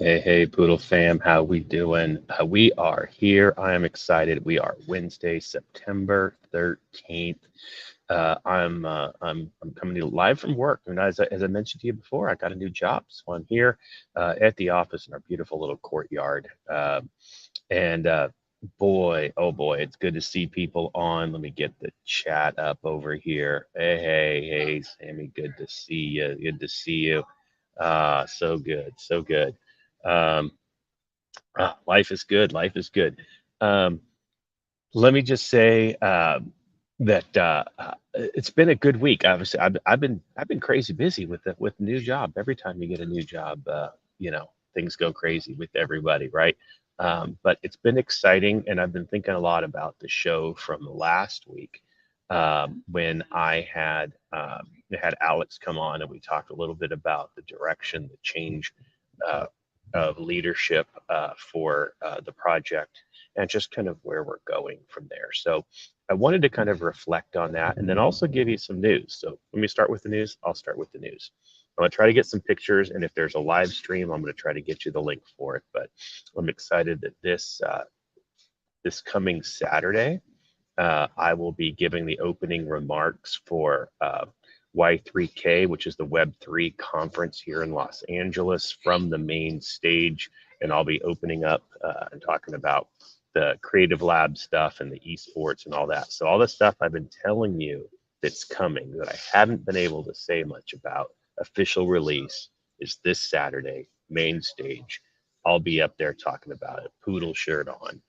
Hey, Poodle fam, how we doing? We are here. I am excited. We are Wednesday, September 13th. I'm coming to you live from work, and as I mentioned to you before, I got a new job, so I'm here at the office in our beautiful little courtyard. And Boy, oh boy, it's good to see people on. Let me get the chat up over here. Hey, Sammy, good to see you. Good to see you. So good, so good. Um, Life is good. Life is good. Um, Let me just say that it's been a good week. Obviously, I've been crazy busy with the new job. Every time you get a new job, things go crazy with everybody, right? But it's been exciting, and I've been thinking a lot about the show from last week when I had Alex come on, and we talked a little bit about the direction, the change uh, of leadership for the project and just kind of where we're going from there. So I wanted to kind of reflect on that and then also give you some news. So let me start with the news. I'll start with the news. I'm gonna try to get some pictures, and if there's a live stream, I'm gonna try to get you the link for it. But I'm excited that this coming Saturday, I will be giving the opening remarks for Y3K, which is the Web3 conference here in Los Angeles from the main stage. And I'll be opening up and talking about the creative lab stuff and the esports and all that. So all the stuff I've been telling you that's coming that I haven't been able to say much about, official release is this Saturday, main stage. I'll be up there talking about it, poodle shirt on,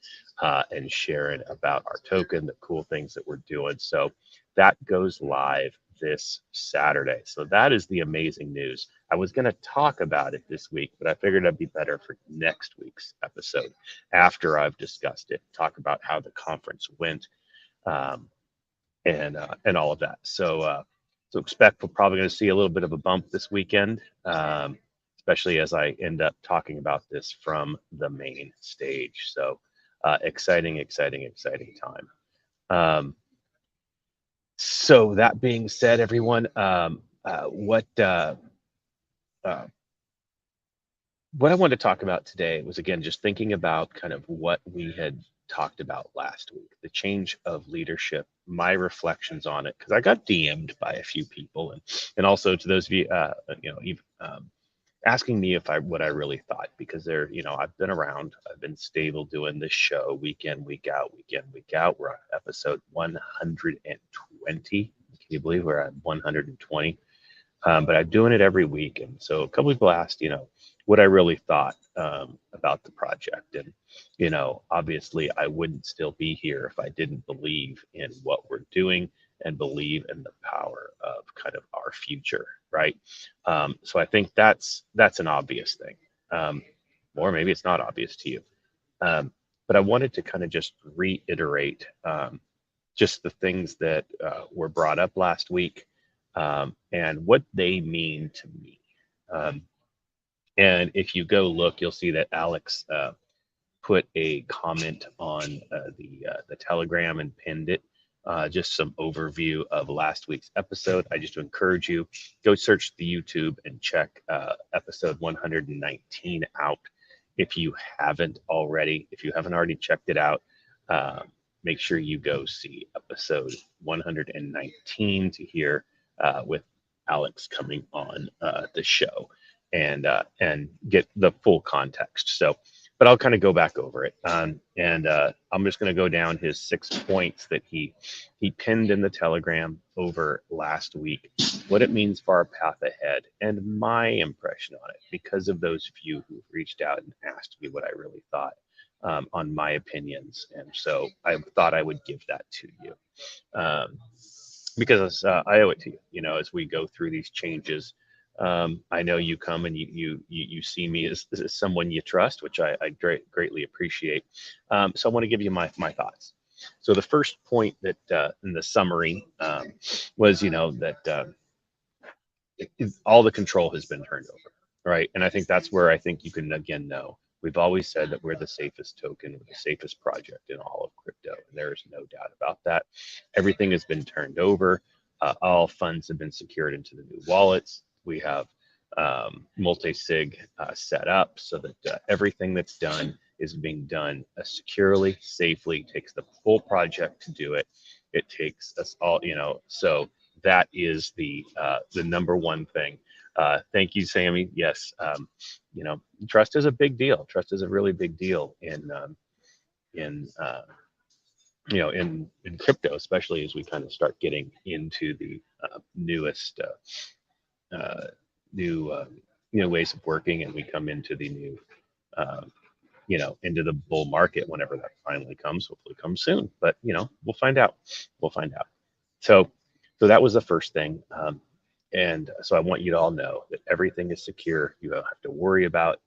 and sharing about our token, the cool things that we're doing. So that goes live this Saturday. So that is the amazing news. I was going to talk about it this week, but I figured it'd be better for next week's episode after I've discussed it, talk about how the conference went, um, and all of that. So expect we're probably going to see a little bit of a bump this weekend, especially as I end up talking about this from the main stage. So exciting time. Um, so that being said, everyone, uh, what I wanted to talk about today was, again, just thinking about kind of what we had talked about last week, the change of leadership, my reflections on it, because I got DM'd by a few people, and also to those of you, asking me if what I really thought, because I've been around, I've been stable doing this show week in, week out, week in, week out. We're on episode 120. Can you believe we're at 120? But I'm doing it every week. And so a couple people asked, what I really thought about the project. And, obviously I wouldn't still be here if I didn't believe in what we're doing and believe in the power of kind of our future, right? So I think that's an obvious thing. Or maybe it's not obvious to you. But I wanted to kind of just reiterate just the things that were brought up last week, and what they mean to me. And if you go look, you'll see that Alex put a comment on the Telegram and pinned it. Just some overview of last week's episode. I just encourage you, go search the YouTube and check episode 119 out if you haven't already. If you haven't already checked it out, make sure you go see episode 119 to hear with Alex coming on the show and get the full context. So, but I'll kind of go back over it, and I'm just going to go down his 6 points that he pinned in the Telegram over last week, what it means for our path ahead, and my impression on it, because of those of you who reached out and asked me what I really thought on my opinions. And so I thought I would give that to you, because I owe it to you, as we go through these changes. I know you come and you see me as someone you trust, which I greatly appreciate. So I want to give you my thoughts. So the first point that in the summary was, that all the control has been turned over, right? And I think that's where I think you can again know. We've always said that we're the safest token, we're the safest project in all of crypto, and there is no doubt about that. Everything has been turned over. All funds have been secured into the new wallets. We have multi-sig set up so that everything that's done is being done securely, safely. It takes the full project to do it. It takes us all, you know, so that is the number one thing. Thank you, Sammy. Yes, you know, trust is a big deal. Trust is a really big deal in you know, in crypto, especially as we kind of start getting into the newest new you know, ways of working, and we come into the new you know, into the bull market whenever that finally comes. Hopefully comes soon, but you know, we'll find out. We'll find out. So that was the first thing. And so I want you to all know that everything is secure. You don't have to worry about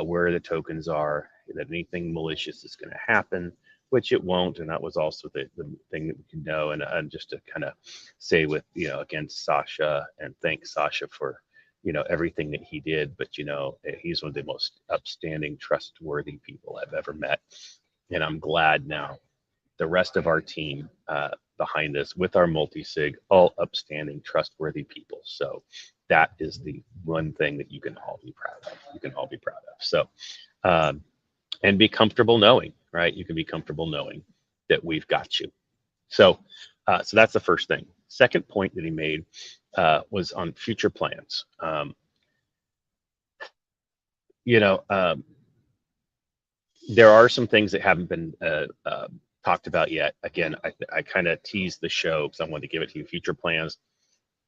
where the tokens are, that anything malicious is going to happen, which it won't. And that was also the thing that we can know. And just to kind of say with, you know, again, Sasha, and thank Sasha for, you know, everything that he did. But, you know, he's one of the most upstanding, trustworthy people I've ever met. And I'm glad now the rest of our team behind us with our multi-sig, all upstanding, trustworthy people. So that is the one thing that you can all be proud of. You can all be proud of. So, and be comfortable knowing, right? You can be comfortable knowing that we've got you. So, so that's the first thing. Second point that he made was on future plans. You know, there are some things that haven't been talked about yet. Again, I kind of teased the show because I wanted to give it to you. Future plans.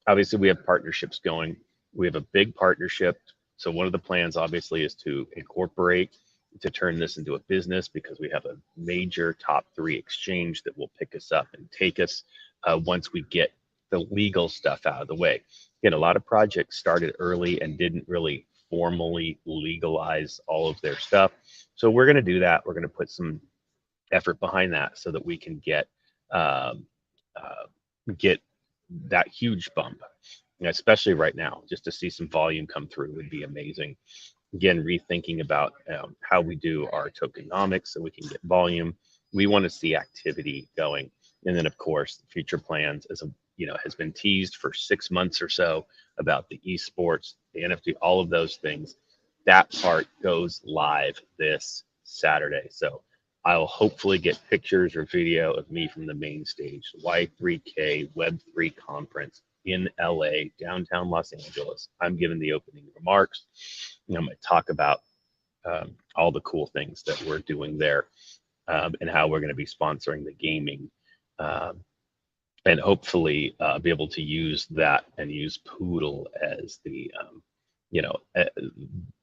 Obviously, we have partnerships going. We have a big partnership. So one of the plans, obviously, is to incorporate, to turn this into a business, because we have a major top 3 exchange that will pick us up and take us once we get the legal stuff out of the way. Again, a lot of projects started early and didn't really formally legalize all of their stuff. So we're going to do that. We're going to put some effort behind that so that we can get that huge bump, especially right now. Just to see some volume come through would be amazing. Again, rethinking about how we do our tokenomics so we can get volume. We want to see activity going, and then of course the future plans, as you know, has been teased for 6 months or so about the esports, the NFT, all of those things. That part goes live this Saturday. So I'll hopefully get pictures or video of me from the main stage, Y3K Web3 conference in LA, downtown Los Angeles. I'm giving the opening remarks. I'm going to talk about all the cool things that we're doing there, and how we're going to be sponsoring the gaming, and hopefully be able to use that and use Poodle as the, you know,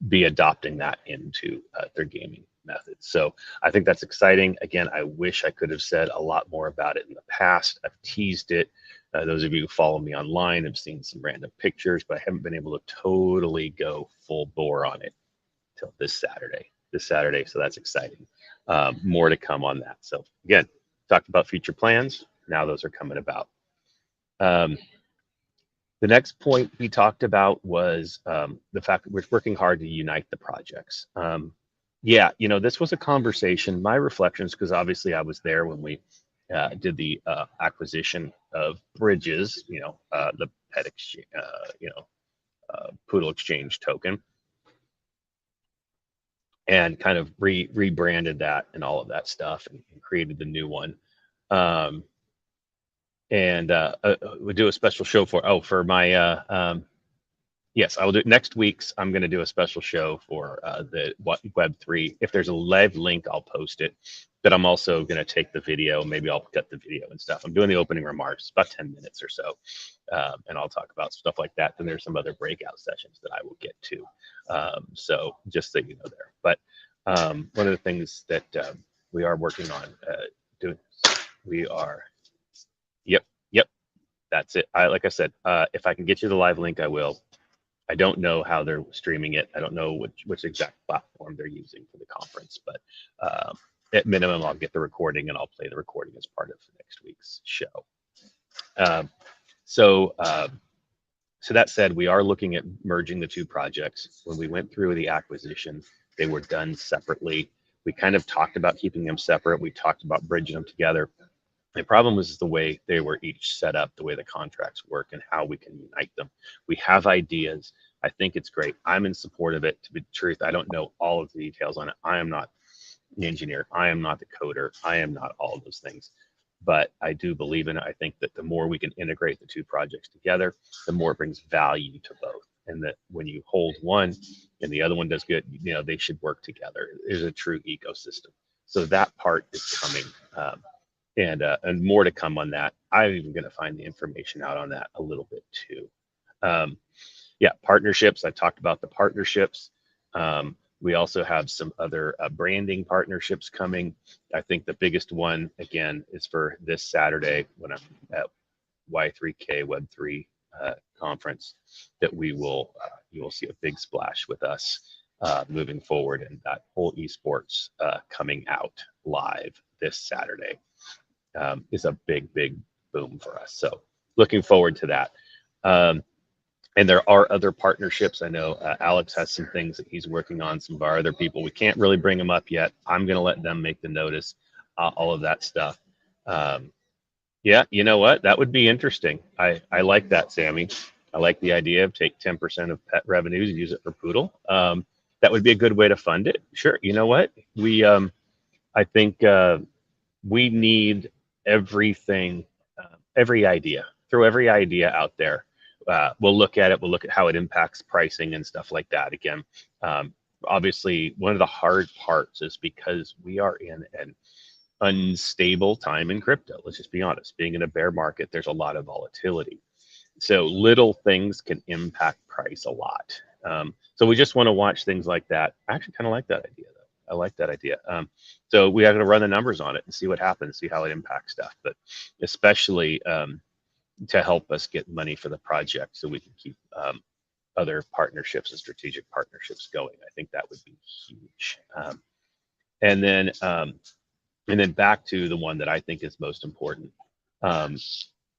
be adopting that into their gaming methods. So I think that's exciting. Again, I wish I could have said a lot more about it in the past. I've teased it. Those of you who follow me online have seen some random pictures, but I haven't been able to totally go full bore on it till this Saturday. So that's exciting. More to come on that. So again, talked about future plans. Now those are coming about. The next point we talked about was the fact that we're working hard to unite the projects. Yeah, you know, this was a conversation, my reflections, because obviously I was there when we did the acquisition of Bridges, you know, the pet exchange, you know, Poodle exchange token, and kind of rebranded that and all of that stuff, and created the new one. And we'll do a special show for my yes, I will do next week's. I'm going to do a special show for the Web3. If there's a live link, I'll post it. But I'm also going to take the video. Maybe I'll cut the video and stuff. I'm doing the opening remarks, about 10 minutes or so, and I'll talk about stuff like that. Then there's some other breakout sessions that I will get to. So just so you know there. But one of the things that we are working on doing, we are. Yep, that's it. Like I said, if I can get you the live link, I will. I don't know how they're streaming it. I don't know which exact platform they're using for the conference, but at minimum, I'll get the recording and I'll play the recording as part of next week's show. So that said, we are looking at merging the two projects. When we went through the acquisition, they were done separately. We kind of talked about keeping them separate. We talked about bridging them together. The problem was the way they were each set up, the way the contracts work, and how we can unite them. We have ideas. I think it's great. I'm in support of it. To be the truth, I don't know all of the details on it. I am not the engineer. I am not the coder. I am not all of those things. But I do believe in it. I think that the more we can integrate the two projects together, the more it brings value to both. And that when you hold one and the other one does good, you know, they should work together. There's a true ecosystem. So that part is coming, and more to come on that. I'm even going to find the information out on that a little bit too. Yeah, partnerships. I talked about the partnerships. We also have some other branding partnerships coming. I think the biggest one, again, is for this Saturday when I'm at Y3K Web3 conference, that we will, you will see a big splash with us moving forward, and that whole esports coming out live this Saturday is a big, big boom for us. So looking forward to that. And there are other partnerships. I know Alex has some things that he's working on, some of our other people. We can't really bring them up yet. I'm going to let them make the notice, all of that stuff. Yeah, you know what? That would be interesting. I like that, Sammy. I like the idea of take 10% of pet revenues and use it for Poodle. That would be a good way to fund it. Sure. You know what? We, I think we need everything, every idea. Throw every idea out there. We'll look at it. We'll look at how it impacts pricing and stuff like that. Again, obviously, one of the hard parts is because we are in an unstable time in crypto. Let's just be honest. Being in a bear market, there's a lot of volatility. So little things can impact price a lot. So we just want to watch things like that. I actually kind of like that idea, though. I like that idea. So we have to run the numbers on it and see what happens, see how it impacts stuff. But especially to help us get money for the project so we can keep other partnerships and strategic partnerships going. I think that would be huge. And then back to the one that I think is most important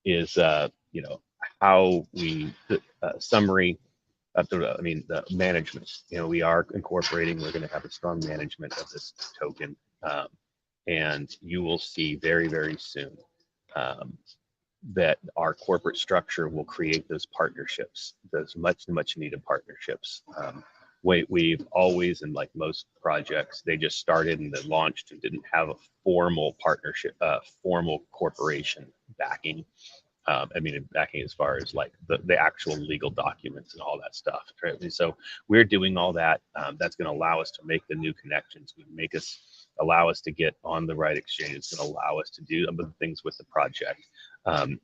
is, you know, how we, summary of the, I mean, the management. You know, we are incorporating, we're going to have a strong management of this token. And you will see very, very soon that our corporate structure will create those partnerships, those much needed partnerships. We've always, in like most projects, they just started and then launched and didn't have a formal partnership, formal corporation backing. I mean, backing as far as like the actual legal documents and all that stuff. Right? And so we're doing all that. That's going to allow us to make the new connections, allow us to get on the right exchange. It's going to allow us to do some of the things with the project.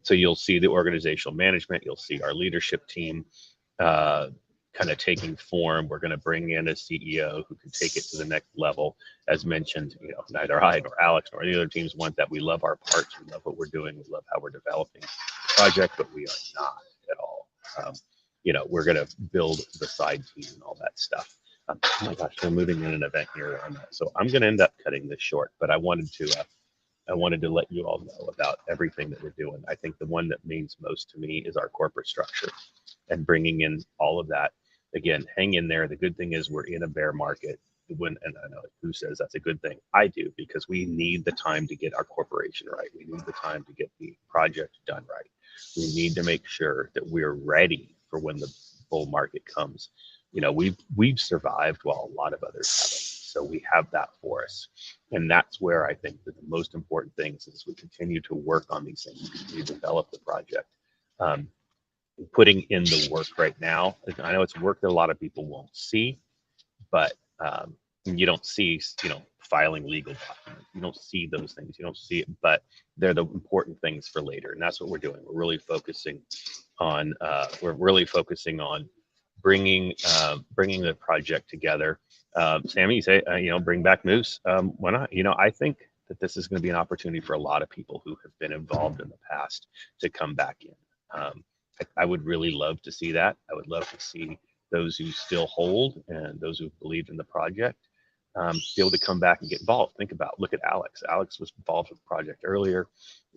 So you'll see the organizational management. You'll see our leadership team kind of taking form. We're going to bring in a CEO who can take it to the next level. As mentioned, you know, neither I nor Alex nor any other teams want that. We love our parts. We love what we're doing. We love how we're developing the project, but we are not at all. You know, we're going to build the side team and all that stuff. Oh my gosh, we're moving in an event here on that. So I'm going to end up cutting this short, but I wanted to let you all know about everything that we're doing. I think the one that means most to me is our corporate structure and bringing in all of that. Again, hang in there. The good thing is we're in a bear market. And I know who says that's a good thing. I do, because we need the time to get our corporation right. We need the time to get the project done right. We need to make sure that we're ready for when the bull market comes. You know, we've survived while a lot of others haven't. So we have that for us. And that's where I think that the most important things is we continue to work on these things, continue to develop the project. Putting in the work right now. I know it's work that a lot of people won't see, but you don't see, you know, filing legal documents. You don't see those things. You don't see it, but they're the important things for later. And that's what we're doing. We're really focusing on bringing the project together. Sammy, you say, you know, bring back Moose. Why not? You know, I think that this is going to be an opportunity for a lot of people who have been involved in the past to come back in. I would really love to see that. I would love to see those who still hold and those who believed in the project be able to come back and get involved. Look at Alex. Alex was involved with the project earlier,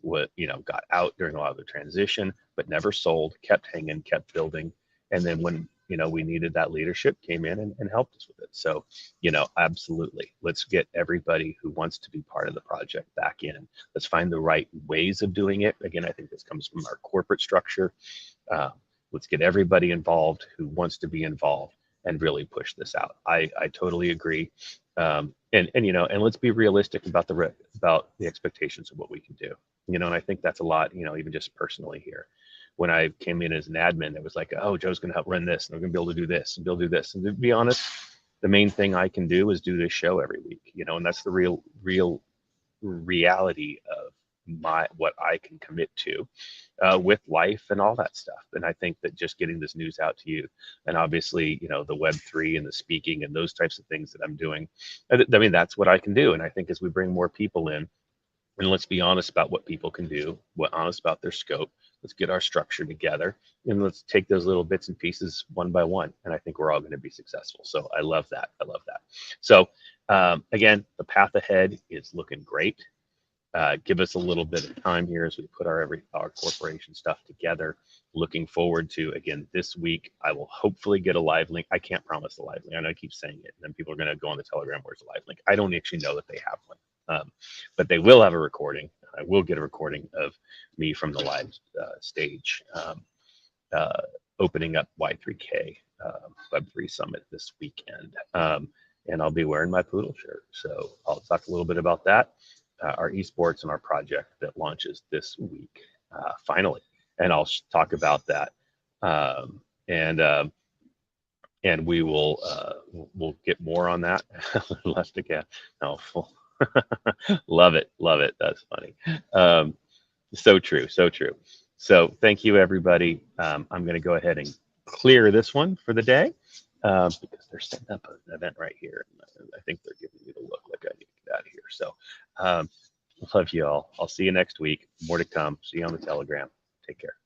got out during a lot of the transition, but never sold, kept hanging, kept building. And then when, you know, we needed that leadership, came in and helped us with it. So, you know, absolutely. Let's get everybody who wants to be part of the project back in. Let's find the right ways of doing it. Again, I think this comes from our corporate structure. Let's get everybody involved who wants to be involved and really push this out. I totally agree. And you know, and let's be realistic about the expectations of what we can do. You know, and I think that's a lot, you know, even just personally here. When I came in as an admin, it was like, oh, Joe's going to help run this, and I'm going to be able to do this and be able to do this. And to be honest, the main thing I can do is do this show every week, you know, and that's the real reality of what I can commit to with life and all that stuff. And I think that just getting this news out to you, and obviously, you know, the Web3 and the speaking and those types of things that I'm doing, I mean, that's what I can do. And I think as we bring more people in, and let's be honest about what people can do, honest about their scope, let's get our structure together, and let's take those little bits and pieces one by one. And I think we're all going to be successful. So I love that. I love that. So again, the path ahead is looking great. Give us a little bit of time here as we put our corporation stuff together. Looking forward to, again, this week, I will hopefully get a live link. I can't promise a live link. I know I keep saying it, and then people are going to go on the Telegram, where's the live link? I don't actually know that they have one. But they will have a recording. I will get a recording of me from the live stage opening up Y3K Web3 Summit this weekend. And I'll be wearing my Poodle shirt. So I'll talk a little bit about that, our esports and our project that launches this week, finally. And I'll talk about that. And we will we'll get more on that. Left again. No, full. Love it. That's funny. So true. So thank you, everybody. I'm going to go ahead and clear this one for the day because they're setting up an event right here. I think they're giving me the look like I need to get out of here. So love you all. I'll see you next week. More to come. See you on the Telegram. Take care.